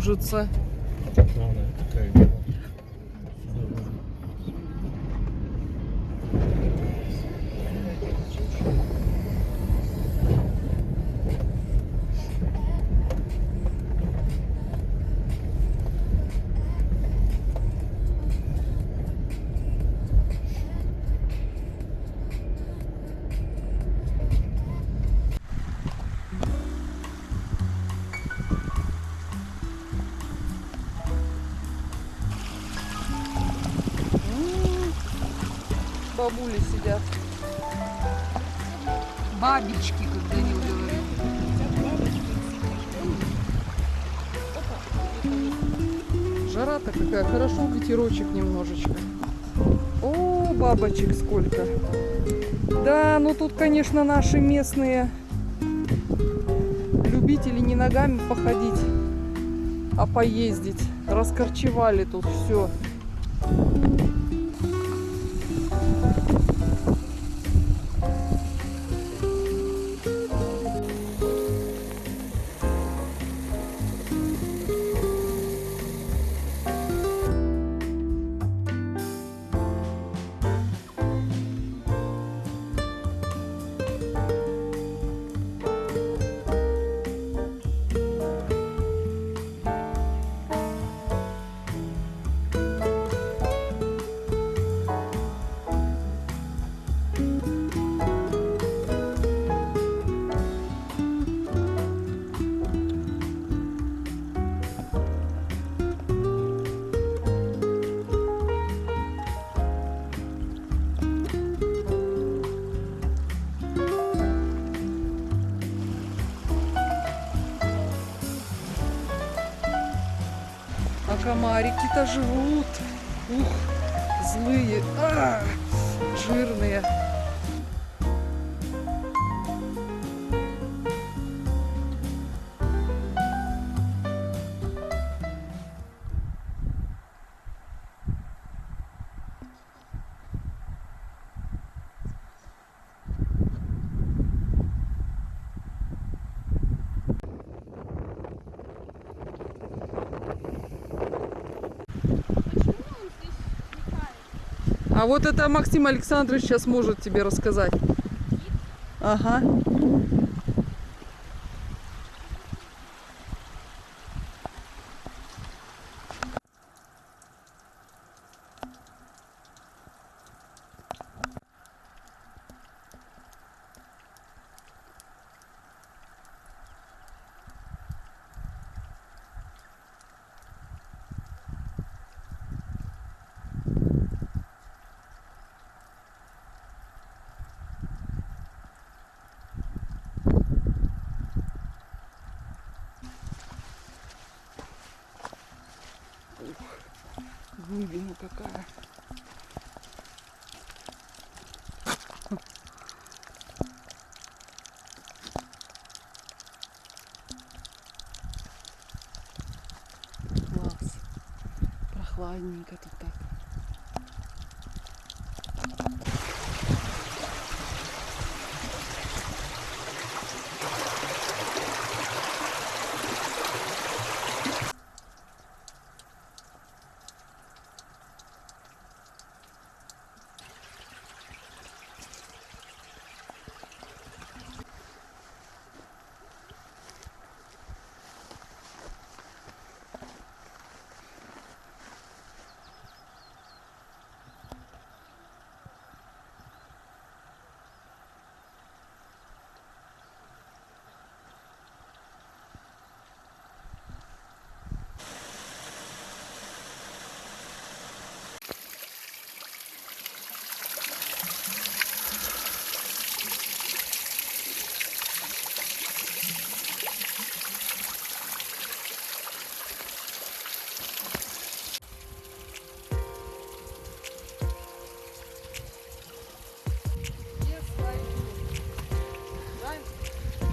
кружится. Главное, какая игра. Бабули сидят. Бабички, как Данил говорит. Жара-то какая, хорошо, ветерочек немножечко. О, бабочек сколько. Да, ну тут, конечно, наши местные любители не ногами походить, а поездить. Раскорчевали тут все. А комарики-то живут. Ух, злые, жирные. А вот это Максим Александрович сейчас может тебе рассказать. Ага. Глубина какая. Класс. Прохладненько тут так.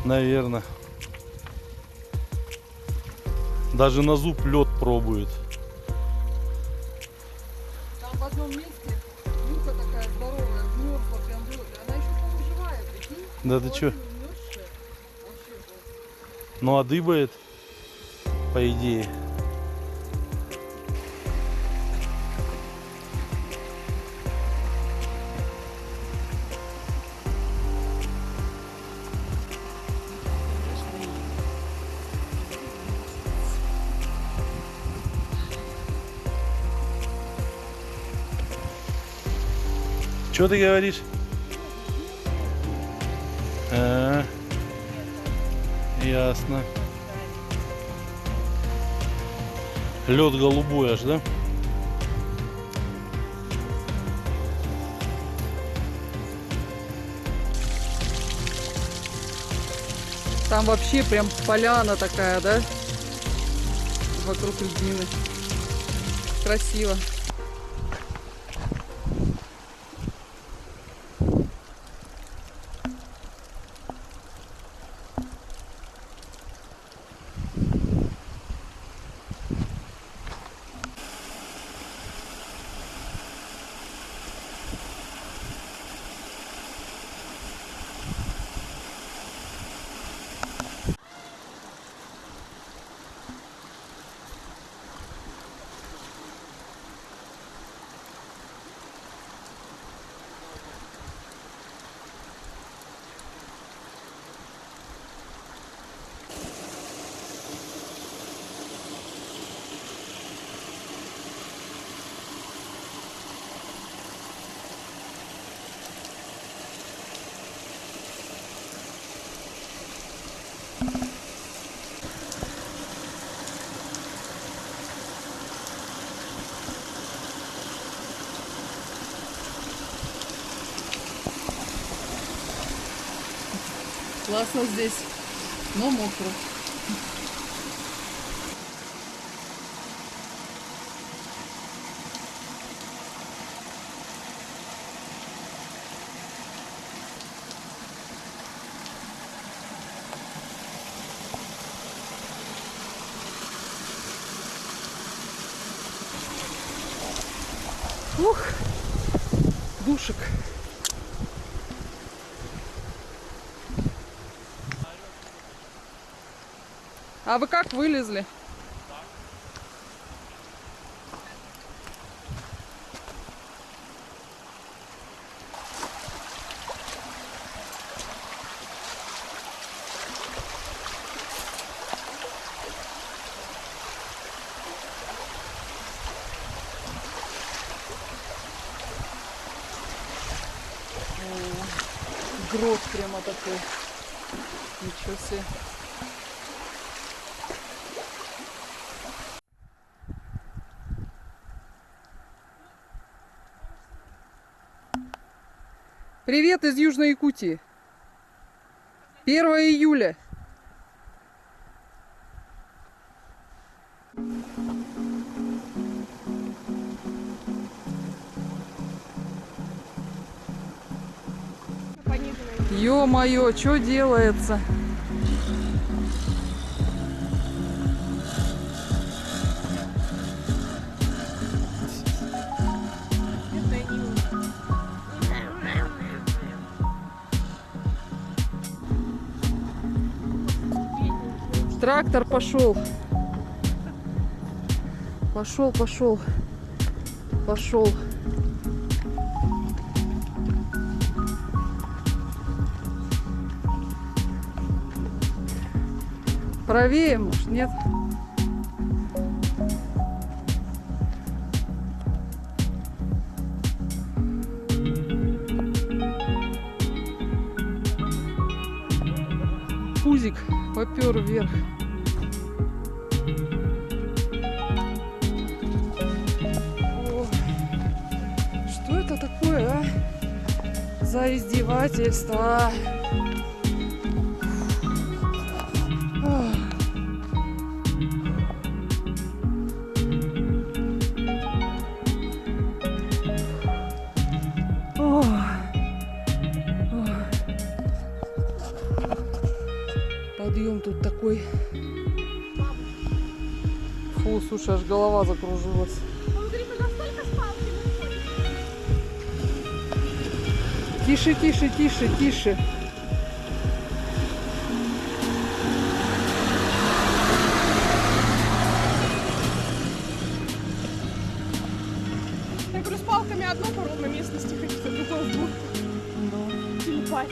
Наверное. Даже на зуб лед пробует. Там в одном месте Люка такая здоровая, вмерзла прям в лед. Она еще там живая, прикинь? Да ты чё? Вообще. Ну а дыбает, по идее. Что ты говоришь? А, ясно. Лед голубой аж, да? Там вообще прям поляна такая, да? Вокруг льдины. Красиво. Классно здесь, но мокро. Ух, душек. А вы как вылезли? Грот прямо такой. Ничего себе. Привет из Южной Якутии. 1 июля. Ё-моё, что делается? Трактор пошел. Пошел. Правее, может, нет? Пузик попер вверх. О, что это такое, а? За издевательство. Подъем тут такой. Фу, слушай, аж голова закружилась. Тише. Я говорю, с палками одно по ровной местности, хотите, другое в двух. Да. Телепать.